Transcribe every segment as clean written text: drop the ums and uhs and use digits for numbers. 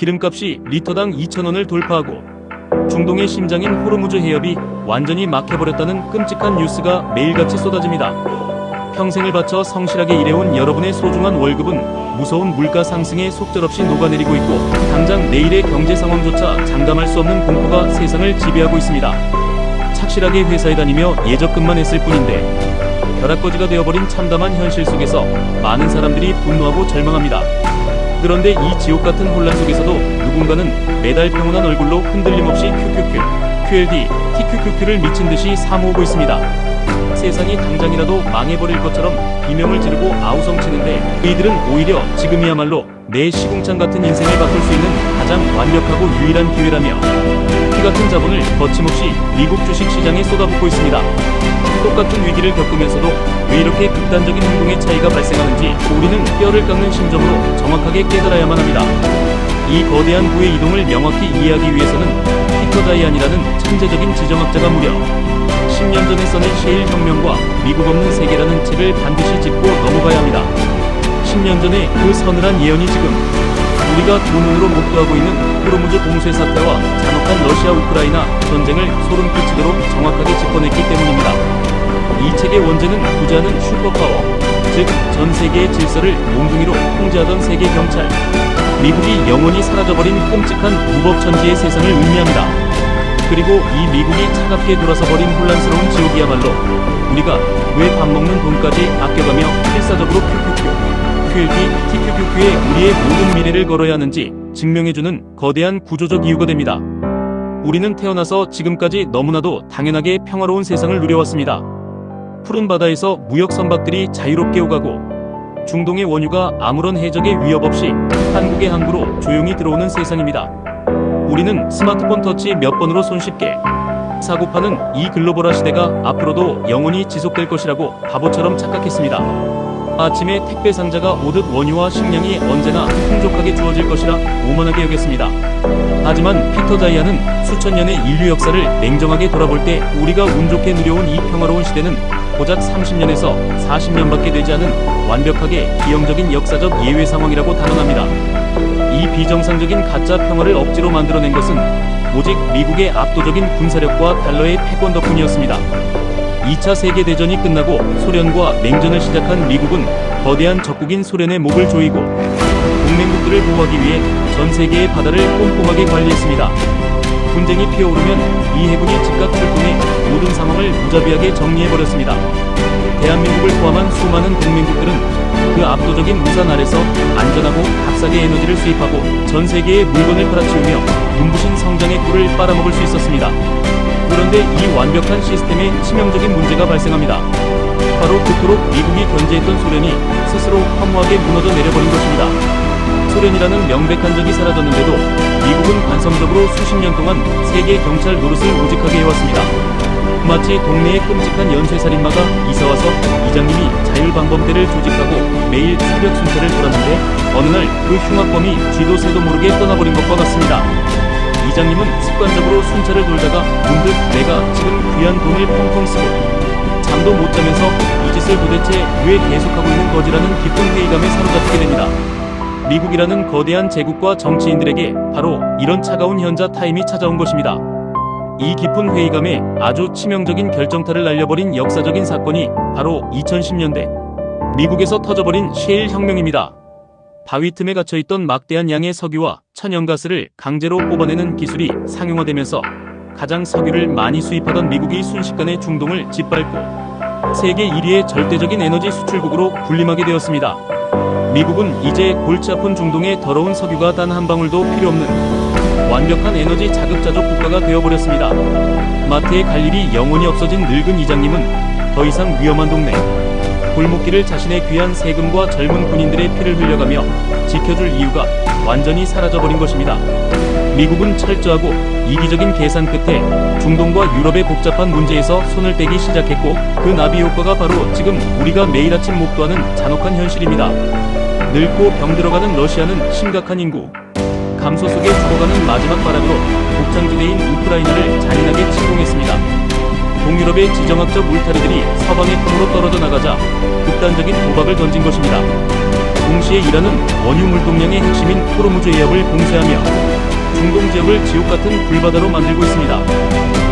기름값이 리터당 2,000원을 돌파하고 중동의 심장인 호르무즈 해협이 완전히 막혀버렸다는 끔찍한 뉴스가 매일같이 쏟아집니다. 평생을 바쳐 성실하게 일해온 여러분의 소중한 월급은 무서운 물가 상승에 속절없이 녹아내리고 있고 당장 내일의 경제 상황조차 장담할 수 없는 공포가 세상을 지배하고 있습니다. 착실하게 회사에 다니며 예적금만 했을 뿐인데 벼락거지가 되어버린 참담한 현실 속에서 많은 사람들이 분노하고 절망합니다. 그런데 이 지옥같은 혼란 속에서도 누군가는 매달 평온한 얼굴로 흔들림 없이 QQQ, QLD, TQQQ를 미친듯이 사모으고 있습니다. 세상이 당장이라도 망해버릴 것처럼 비명을 지르고 아우성치는데 이들은 오히려 지금이야말로 내 시궁창 같은 인생을 바꿀 수 있는 가장 완벽하고 유일한 기회라며 피같은 자본을 거침없이 미국 주식시장에 쏟아붓고 있습니다. 똑같은 위기를 겪으면서도 왜 이렇게 극단적인 행동의 차이가 발생하는지 우리는 뼈를 깎는 심정으로 정확하게 깨달아야만 합니다. 이 거대한 부의 이동을 명확히 이해하기 위해서는 피터 자이안이라는 천재적인 지정학자가 무려 10년 전에 써낸 셰일 혁명과 미국 없는 세계라는 책을 반드시 짚고 넘어가야 합니다. 10년 전에 그 서늘한 예언이 지금 우리가 두 눈으로 목도하고 있는 호르무즈 봉쇄 사태와 잔혹한 러시아 우크라이나 전쟁을 소름 끼치도록 정확하게 짚어냈기 때문입니다. 이 책의 원제는 부자는 슈퍼파워, 즉 전 세계의 질서를 몽둥이로 통제하던 세계 경찰, 미국이 영원히 사라져버린 끔찍한 무법천지의 세상을 의미합니다. 그리고 이 미국이 차갑게 돌아서버린 혼란스러운 지옥이야말로 우리가 왜 밥 먹는 돈까지 아껴가며 필사적으로 QQQ, QLD, TQQQ에 우리의 모든 미래를 걸어야 하는지 증명해주는 거대한 구조적 이유가 됩니다. 우리는 태어나서 지금까지 너무나도 당연하게 평화로운 세상을 누려왔습니다. 푸른 바다에서 무역 선박들이 자유롭게 오가고 중동의 원유가 아무런 해적의 위협 없이 한국의 항구로 조용히 들어오는 세상입니다. 우리는 스마트폰 터치 몇 번으로 손쉽게 사고 파는 이 글로벌화 시대가 앞으로도 영원히 지속될 것이라고 바보처럼 착각했습니다. 아침에 택배 상자가 오듯 원유와 식량이 언제나 풍족하게 주어질 것이라 오만하게 여겼습니다. 하지만 피터 자이안은 수천 년의 인류 역사를 냉정하게 돌아볼 때 우리가 운 좋게 누려온 이 평화로운 시대는 고작 30년에서 40년밖에 되지 않은 완벽하게 기형적인 역사적 예외 상황이라고 단언합니다. 이 비정상적인 가짜 평화를 억지로 만들어낸 것은 오직 미국의 압도적인 군사력과 달러의 패권 덕분이었습니다. 2차 세계대전이 끝나고 소련과 냉전을 시작한 미국은 거대한 적국인 소련의 목을 조이고 동맹국들을 보호하기 위해 전 세계의 바다를 꼼꼼하게 관리했습니다. 분쟁이 피어오르면 이 해군이 즉각 출동해 모든 상황을 무자비하게 정리해버렸습니다. 대한민국을 포함한 수많은 동맹국들은 그 압도적인 우산 아래서 안전하고 값싸게 에너지를 수입하고 전 세계의 물건을 팔아치우며 눈부신 성장의 꿀을 빨아먹을 수 있었습니다. 그런데 이 완벽한 시스템에 치명적인 문제가 발생합니다. 바로 그토록 미국이 견제했던 소련이 스스로 허무하게 무너져 내려버린 것입니다. 소련이라는 명백한 적이 사라졌는데도 미국은 관성적으로 수십 년 동안 세계 경찰 노릇을 오직하게 해왔습니다. 마치 동네의 끔찍한 연쇄살인마가 이사와서 이장님이 자율방범대를 조직하고 매일 새벽 순찰을 돌았는데 어느 날 그 흉악범이 쥐도 새도 모르게 떠나버린 것과 같습니다. 이장님은 습관적으로 순찰을 돌다가 문득 내가 지금 귀한 돈을 펑펑 쓰고 잠도 못 자면서 이 짓을 도대체 왜 계속하고 있는 거지라는 깊은 회의감에 사로잡히게 됩니다. 미국이라는 거대한 제국과 정치인들에게 바로 이런 차가운 현자 타임이 찾아온 것입니다. 이 깊은 회의감에 아주 치명적인 결정타를 날려버린 역사적인 사건이 바로 2010년대 미국에서 터져버린 셰일 혁명입니다. 바위 틈에 갇혀있던 막대한 양의 석유와 천연가스를 강제로 뽑아내는 기술이 상용화되면서 가장 석유를 많이 수입하던 미국이 순식간에 중동을 짓밟고 세계 1위의 절대적인 에너지 수출국으로 군림하게 되었습니다. 미국은 이제 골치 아픈 중동의 더러운 석유가 단 한 방울도 필요 없는 완벽한 에너지 자급자족 국가가 되어버렸습니다. 마트에 갈 일이 영원히 없어진 늙은 이장님은 더 이상 위험한 동네 골목길을 자신의 귀한 세금과 젊은 군인들의 피를 흘려가며 지켜줄 이유가 완전히 사라져버린 것입니다. 미국은 철저하고 이기적인 계산 끝에 중동과 유럽의 복잡한 문제에서 손을 떼기 시작했고 그 나비 효과가 바로 지금 우리가 매일 아침 목도하는 잔혹한 현실입니다. 늙고 병들어가는 러시아는 심각한 인구 감소 속에 죽어가는 마지막 바람으로 곡창지대인 우크라이나를 잔인하게 침공했습니다. 동유럽의 지정학적 울타리들이 서방의 품으로 떨어져 나가자 극단적인 도박을 던진 것입니다. 동시에 이란은 원유 물동량의 핵심인 호르무즈 해협을 봉쇄하며 중동 지역을 지옥 같은 불바다로 만들고 있습니다.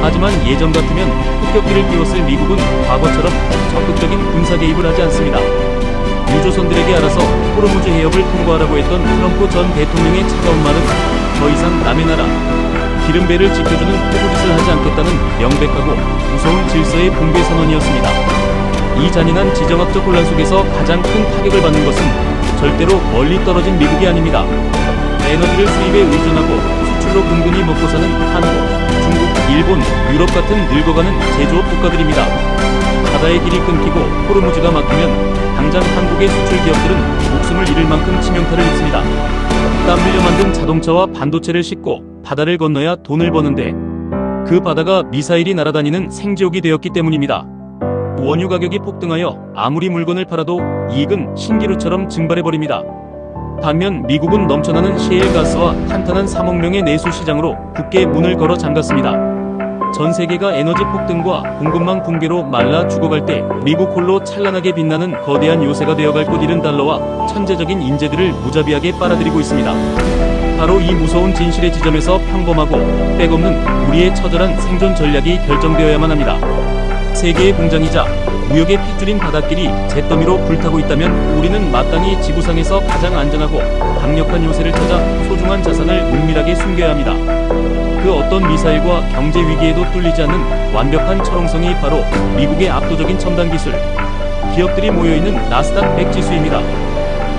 하지만 예전 같으면 폭격기를 띄웠을 미국은 과거처럼 적극적인 군사 개입을 하지 않습니다. 유조선들에게 알아서 호르무즈 해협을 통과하라고 했던 트럼프 전 대통령의 차가운 말은 더 이상 남의 나라 기름배를 지켜주는 호구짓을 하지 않겠다는 명백하고 무서운 질서의 붕괴 선언이었습니다. 이 잔인한 지정학적 혼란 속에서 가장 큰 타격을 받는 것은 절대로 멀리 떨어진 미국이 아닙니다. 에너지를 수입에 의존하고 수출로 근근히 먹고 사는 한국, 중국, 일본, 유럽 같은 늙어가는 제조업 국가들입니다. 바다의 길이 끊기고 호르무즈가 막히면 당장 한국의 수출 기업들은 목숨을 잃을 만큼 치명타를 입습니다. 땀 흘려 만든 자동차와 반도체를 싣고 바다를 건너야 돈을 버는데 그 바다가 미사일이 날아다니는 생지옥이 되었기 때문입니다. 원유 가격이 폭등하여 아무리 물건을 팔아도 이익은 신기루처럼 증발해버립니다. 반면 미국은 넘쳐나는 셰일가스와 탄탄한 3억 명의 내수 시장으로 굳게 문을 걸어 잠갔습니다. 전 세계가 에너지 폭등과 공급망 붕괴로 말라 죽어갈 때 미국 홀로 찬란하게 빛나는 거대한 요새가 되어갈 곳 잃은 달러와 천재적인 인재들을 무자비하게 빨아들이고 있습니다. 바로 이 무서운 진실의 지점에서 평범하고 백없는 우리의 처절한 생존 전략이 결정되어야만 합니다. 세계의 공장이자 무역의 핏줄인 바닷길이 잿더미로 불타고 있다면 우리는 마땅히 지구상에서 가장 안전하고 강력한 요새를 찾아 소중한 자산을 은밀하게 숨겨야 합니다. 그 어떤 미사일과 경제 위기에도 뚫리지 않는 완벽한 철옹성이 바로 미국의 압도적인 첨단 기술, 기업들이 모여있는 나스닥 100 지수입니다.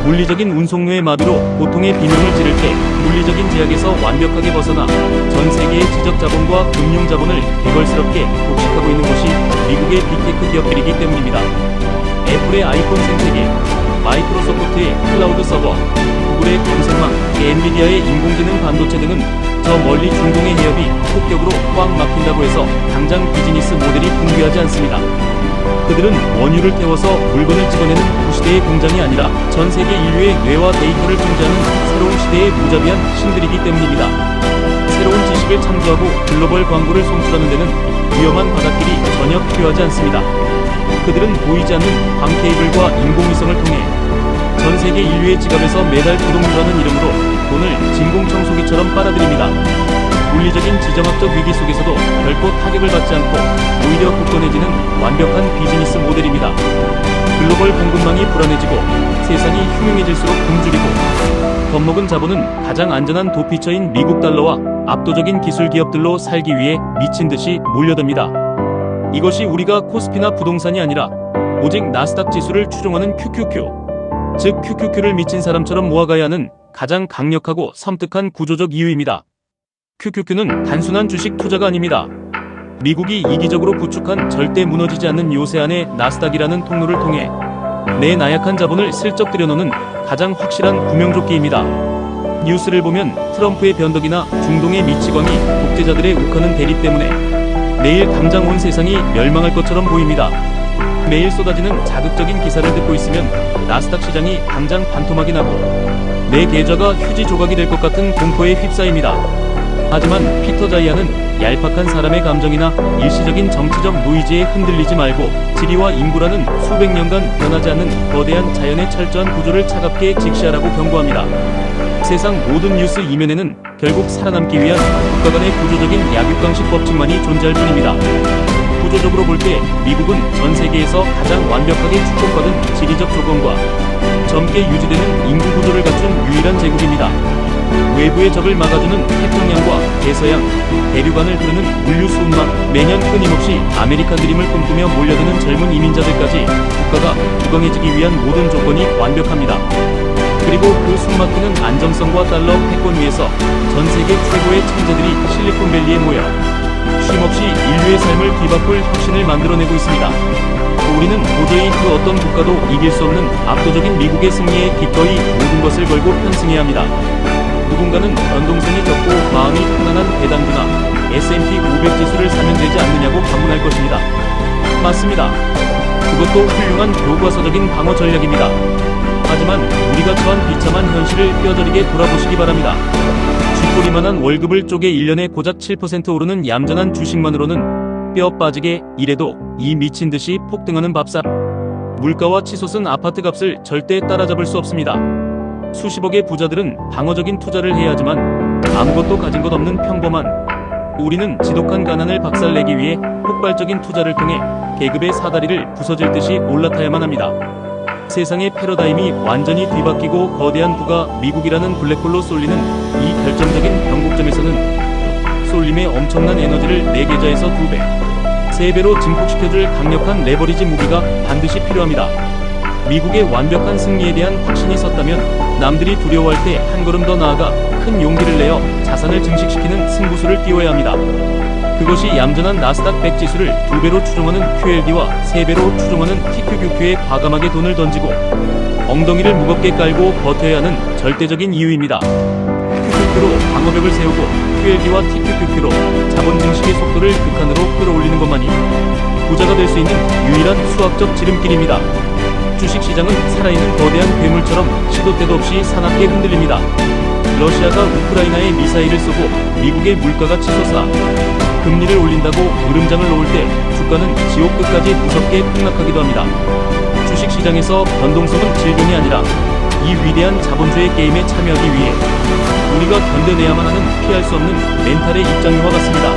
물리적인 운송로의 마비로 고통의 비명을 지를 때 물리적인 제약에서 완벽하게 벗어나 전 세계의 지적 자본과 금융 자본을 개걸스럽게 독식하고 있는 것이 미국의 빅테크 기업들이기 때문입니다. 애플의 아이폰 생태계, 마이크로소프트의 클라우드 서버, 구글의 검색망, 엔비디아의 인공지능 반도체 등은 저 멀리 중동의 해협이 폭격으로 꽉 막힌다고 해서 당장 비즈니스 모델이 붕괴하지 않습니다. 그들은 원유를 태워서 물건을 찍어내는 구시대의 공장이 아니라 전 세계 인류의 뇌와 데이터를 통제하는 새로운 시대의 무자비한 신들이기 때문입니다. 새로운 지식을 창조하고 글로벌 광고를 송출하는 데는 위험한 바닷길이 전혀 필요하지 않습니다. 그들은 보이지 않는 광케이블과 인공위성을 통해 전 세계 인류의 지갑에서 매달 도둑이라는 이름으로 돈을 진공청소기처럼 빨아들입니다. 물리적인 지정학적 위기 속에서도 결코 타격을 받지 않고 오히려 굳건해지는 완벽한 비즈니스 모델입니다. 글로벌 공급망이 불안해지고 세상이 흉흉해질수록 굶주리고 겁먹은 자본은 가장 안전한 도피처인 미국 달러와 압도적인 기술 기업들로 살기 위해 미친 듯이 몰려듭니다. 이것이 우리가 코스피나 부동산이 아니라 오직 나스닥 지수를 추종하는 QQQ, 즉 QQQ를 미친 사람처럼 모아가야 하는 가장 강력하고 섬뜩한 구조적 이유입니다. QQQ는 단순한 주식 투자가 아닙니다. 미국이 이기적으로 구축한 절대 무너지지 않는 요새 안의 나스닥이라는 통로를 통해 내 나약한 자본을 슬쩍 들여놓는 가장 확실한 구명조끼입니다. 뉴스를 보면 트럼프의 변덕이나 중동의 미치광이 독재자들의 욱하는 대립 때문에 내일 당장 온 세상이 멸망할 것처럼 보입니다. 매일 쏟아지는 자극적인 기사를 듣고 있으면 나스닥 시장이 당장 반토막이 나고 내 계좌가 휴지 조각이 될 것 같은 공포에 휩싸입니다. 하지만 피터 자이아는 얄팍한 사람의 감정이나 일시적인 정치적 노이즈에 흔들리지 말고 지리와 인구라는 수백 년간 변하지 않는 거대한 자연의 철저한 구조를 차갑게 직시하라고 경고합니다. 세상 모든 뉴스 이면에는 결국 살아남기 위한 국가 간의 구조적인 약육강식 법칙만이 존재할 뿐입니다. 구조적으로 볼 때 미국은 전 세계에서 가장 완벽하게 축복받은 지리적 조건과 젊게 유지되는 인구 구조를 갖춘 유일한 제국입니다. 외부의 적을 막아주는 태평양과 대서양, 대륙간을 흐르는 물류 수운망, 매년 끊임없이 아메리칸 드림을 꿈꾸며 몰려드는 젊은 이민자들까지 국가가 부강해지기 위한 모든 조건이 완벽합니다. 그리고 그 숨막히는 안정성과 달러 패권 위에서 전 세계 최고의 천재들이 실리콘밸리에 모여 쉼없이 인류의 삶을 뒤바꿀 혁신을 만들어내고 있습니다. 우리는 도저히 그 어떤 국가도 이길 수 없는 압도적인 미국의 승리에 기꺼이 모든 것을 걸고 편승해야 합니다. 누군가는 변동성이 적고 마음이 편안한 배당주나 S&P 500 지수를 사면 되지 않느냐고 반문할 것입니다. 맞습니다. 그것도 훌륭한 교과서적인 방어 전략입니다. 하지만 우리가 처한 비참한 현실을 뼈저리게 돌아보시기 바랍니다. 쥐꼬리만한 월급을 쪼개 1년에 고작 7% 오르는 얌전한 주식만으로는 뼈 빠지게 일해도 이 미친듯이 폭등하는 밥상, 물가와 치솟은 아파트 값을 절대 따라잡을 수 없습니다. 수십억의 부자들은 방어적인 투자를 해야 하지만 아무것도 가진 것 없는 평범한 우리는 지독한 가난을 박살내기 위해 폭발적인 투자를 통해 계급의 사다리를 부서질 듯이 올라타야만 합니다. 세상의 패러다임이 완전히 뒤바뀌고 거대한 부가 미국이라는 블랙홀로 쏠리는 이 결정적인 변곡점에서는 쏠림의 엄청난 에너지를 내 계좌에서 2배, 3배로 증폭시켜줄 강력한 레버리지 무기가 반드시 필요합니다. 미국의 완벽한 승리에 대한 확신이 섰다면 남들이 두려워할 때 한 걸음 더 나아가 큰 용기를 내어 자산을 증식시키는 승부수를 띄워야 합니다. 그것이 얌전한 나스닥 100 지수를 2배로 추종하는 QLD와 3배로 추종하는 TQQQ에 과감하게 돈을 던지고 엉덩이를 무겁게 깔고 버텨야 하는 절대적인 이유입니다. QQQ로 방어벽을 세우고 QLD와 TQQQ로 자본 증식의 속도를 극한으로 끌어올리는 것만이 부자가 될 수 있는 유일한 수학적 지름길입니다. 주식시장은 살아있는 거대한 괴물처럼 시도 때도 없이 사납게 흔들립니다. 러시아가 우크라이나에 미사일을 쏘고 미국의 물가가 치솟아 금리를 올린다고 으름장을 놓을 때 주가는 지옥 끝까지 무섭게 폭락하기도 합니다. 주식시장에서 변동성은 질병이 아니라 이 위대한 자본주의 게임에 참여하기 위해 우리가 견뎌내야만 하는 피할 수 없는 멘탈의 입장료와 같습니다.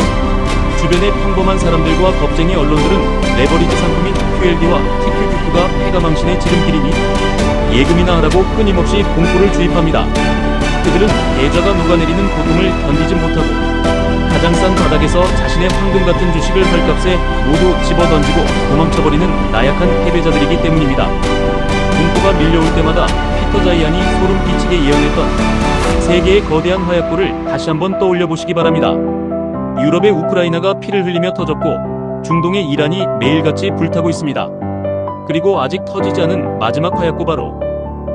주변의 평범한 사람들과 겁쟁이 언론들은 레버리지 상품인 QLD와 TQQQ가 패가망신의 지름길이니 예금이나 하라고 끊임없이 공포를 주입합니다. 그들은 계좌가 녹아내리는 고통을 견디지 못하고 가장 싼 바닥에서 자신의 황금 같은 주식을 헐값에 모두 집어던지고 도망쳐버리는 나약한 패배자들이기 때문입니다. 공포가 밀려올 때마다 피터 자이안이 소름 끼치게 예언했던 세계의 거대한 화약고를 다시 한번 떠올려 보시기 바랍니다. 유럽의 우크라이나가 피를 흘리며 터졌고 중동의 이란이 매일같이 불타고 있습니다. 그리고 아직 터지지 않은 마지막 화약고 바로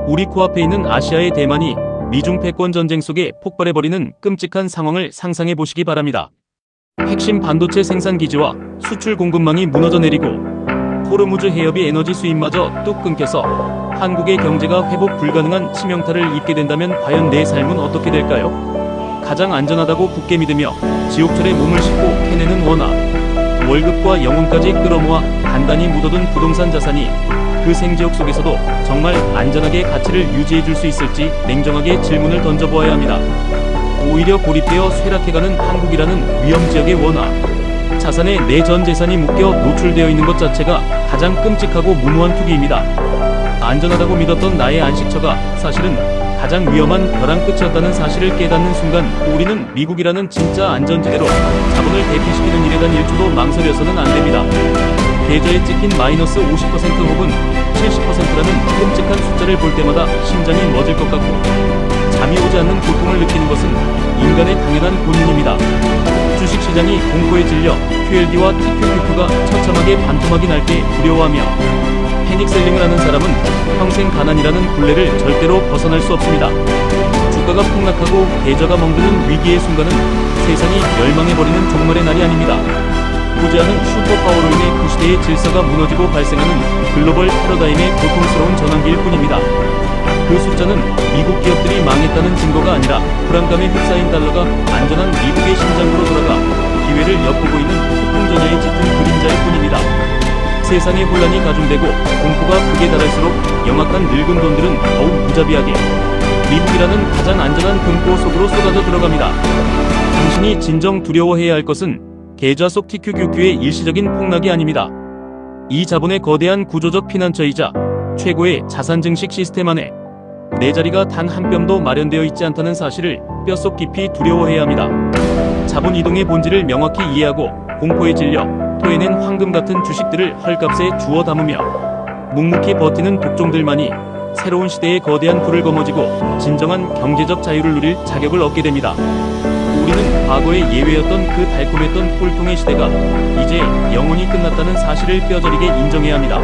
우리 코앞에 있는 아시아의 대만이 미중 패권 전쟁 속에 폭발해버리는 끔찍한 상황을 상상해 보시기 바랍니다. 핵심 반도체 생산 기지와 수출 공급망이 무너져 내리고 호르무즈 해협이 에너지 수입마저 뚝 끊겨서 한국의 경제가 회복 불가능한 치명타를 입게 된다면 과연 내 삶은 어떻게 될까요? 가장 안전하다고 굳게 믿으며 지옥철에 몸을 싣고 캐내는 원화, 월급과 영혼까지 끌어모아 단단히 묻어둔 부동산 자산이 그 생지옥 속에서도 정말 안전하게 가치를 유지해 줄 수 있을지 냉정하게 질문을 던져보아야 합니다. 오히려 고립되어 쇠락해가는 한국이라는 위험지역의 원화, 자산에 내 전 재산이 묶여 노출되어 있는 것 자체가 가장 끔찍하고 무모한 투기입니다. 안전하다고 믿었던 나의 안식처가 사실은 가장 위험한 벼랑 끝이었다는 사실을 깨닫는 순간 우리는 미국이라는 진짜 안전지대로 자본을 대피시키는 일에 단 1초도 망설여서는 안됩니다. 계좌에 찍힌 마이너스 50% 혹은 70%라는 끔찍한 숫자를 볼 때마다 심장이 멎을 것 같고 잠이 오지 않는 고통을 느끼는 것은 인간의 당연한 본능입니다. 주식시장이 공포에 질려 QLD와 TQQQ가 처참하게 반토막이 날 때 두려워하며 패닉셀링을 하는 사람은 평생 가난이라는 굴레를 절대로 벗어날 수 없습니다. 주가가 폭락하고 계좌가 멍드는 위기의 순간은 세상이 멸망해버리는 종말의 날이 아닙니다. 부재하는 슈퍼파워로 인해 그 시대의 질서가 무너지고 발생하는 글로벌 패러다임의 고통스러운 전환기일 뿐입니다. 그 숫자는 미국 기업들이 망했다는 증거가 아니라 불안감에 휩싸인 달러가 안전한 미국의 심장으로 돌아가 기회를 엿보고 있는 폭풍전야에 짙은 그림자일 뿐입니다. 세상의 혼란이 가중되고 공포가 극에 달할수록 영악한 늙은 돈들은 더욱 무자비하게 미국이라는 가장 안전한 금고 속으로 쏟아져 들어갑니다. 당신이 진정 두려워해야 할 것은 계좌 속 TQQQ의 일시적인 폭락이 아닙니다. 이 자본의 거대한 구조적 피난처이자 최고의 자산 증식 시스템 안에 내 자리가 단 한 뼘도 마련되어 있지 않다는 사실을 뼛속 깊이 두려워해야 합니다. 자본 이동의 본질을 명확히 이해하고 공포에 질려 토해낸 황금 같은 주식들을 헐값에 주워 담으며 묵묵히 버티는 독종들만이 새로운 시대의 거대한 불을 거머쥐고 진정한 경제적 자유를 누릴 자격을 얻게 됩니다. 우리는 과거의 예외였던 그 달콤했던 꼴통의 시대가 이제 영원히 끝났다는 사실을 뼈저리게 인정해야 합니다.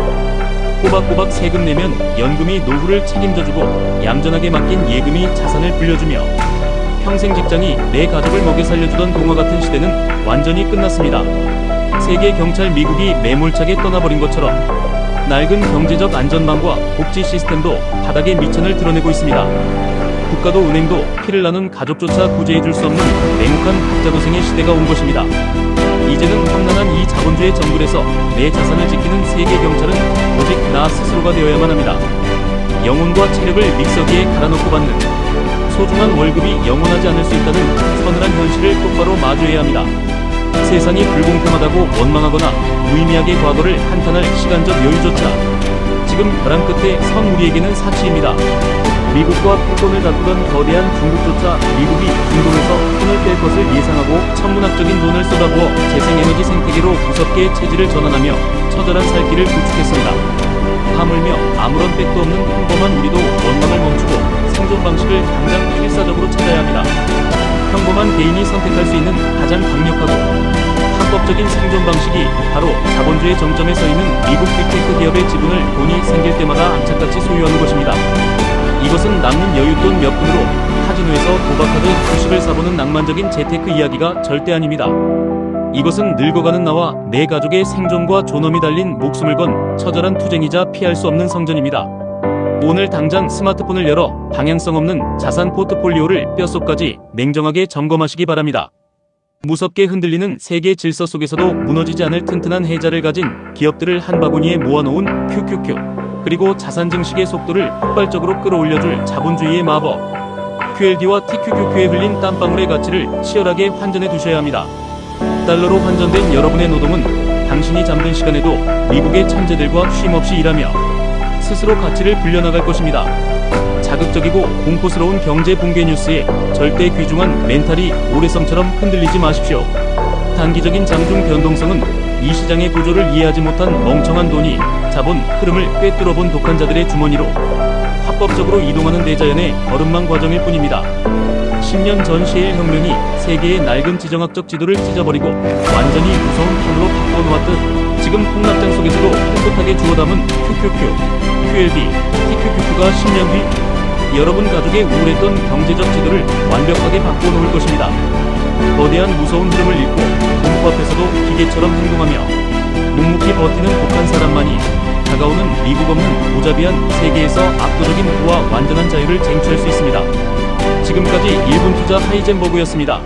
꼬박꼬박 세금 내면 연금이 노후를 책임져주고 얌전하게 맡긴 예금이 자산을 불려주며 평생 직장이 내 가족을 먹여 살려주던 동화 같은 시대는 완전히 끝났습니다. 세계 경찰 미국이 매몰차게 떠나버린 것처럼 낡은 경제적 안전망과 복지 시스템도 바닥에 미천을 드러내고 있습니다. 국가도 은행도 피를 나눈 가족조차 구제해줄 수 없는 냉혹한 각자도생의 시대가 온 것입니다. 이제는 험난한 이 자본주의 정글에서 내 자산을 지키는 세계 경찰은 오직 나 스스로가 되어야만 합니다. 영혼과 체력을 믹서기에 갈아넣고 받는 소중한 월급이 영원하지 않을 수 있다는 서늘한 현실을 똑바로 마주해야 합니다. 세상이 불공평하다고 원망하거나 무의미하게 과거를 한탄할 시간적 여유조차 지금 벼랑 끝에 선 우리에게는 사치입니다. 미국과 패권을 다투던 거대한 중국조차 미국이 중동에서 손을 뗄 것을 예상하고 천문학적인 돈을 쏟아부어 재생에너지 생태계로 무섭게 체질을 전환하며 처절한 살길을 구축했습니다. 하물며 아무런 백도 없는 평범한 우리도 원망을 멈추고 생존 방식을 당장 필사적으로 찾아야 합니다. 평범한 개인이 선택할 수 있는 가장 강력하고 합법적인 생존 방식이 바로 자본주의 정점에 서 있는 미국 빅테크 기업의 지분을 돈이 생길 때마다 악착같이 소유하는 것입니다. 이것은 남는 여윳돈 몇 푼으로 카지노에서 도박하듯 주식을 사보는 낭만적인 재테크 이야기가 절대 아닙니다. 이것은 늙어가는 나와 내 가족의 생존과 존엄이 달린 목숨을 건 처절한 투쟁이자 피할 수 없는 성전입니다. 오늘 당장 스마트폰을 열어 방향성 없는 자산 포트폴리오를 뼛속까지 냉정하게 점검하시기 바랍니다. 무섭게 흔들리는 세계 질서 속에서도 무너지지 않을 튼튼한 해자를 가진 기업들을 한 바구니에 모아놓은 QQQ, 그리고 자산 증식의 속도를 폭발적으로 끌어올려줄 자본주의의 마법 QLD와 TQQQ에 흘린 땀방울의 가치를 치열하게 환전해 두셔야 합니다. 달러로 환전된 여러분의 노동은 당신이 잠든 시간에도 미국의 천재들과 쉼없이 일하며 스스로 가치를 불려나갈 것입니다. 자극적이고 공포스러운 경제 붕괴 뉴스에 절대 귀중한 멘탈이 모래성처럼 흔들리지 마십시오. 단기적인 장중 변동성은 이 시장의 구조를 이해하지 못한 멍청한 돈이 자본 흐름을 꿰뚫어본 독한 자들의 주머니로 합법적으로 이동하는 대자연의 걸음망 과정일 뿐입니다. 10년 전 시일 혁명이 세계의 낡은 지정학적 지도를 찢어버리고 완전히 무서운 탕으로 바꿔놓았듯 지금 폭락장 속에서도 꿋꿋하게 주워 담은 QQQ, QLD, TQQQ가 10년 뒤 여러분 가족의 우울했던 경제적 지도를 완벽하게 바꿔놓을 것입니다. 거대한 무서운 흐름을 읽고 공포 앞에서도 기계처럼 행동하며 묵묵히 버티는 독한 사람만이 다가오는 미국 없는 무자비한 세계에서 압도적인 부와 완전한 자유를 쟁취할 수 있습니다. 지금까지 1분 투자 하이젠버그였습니다.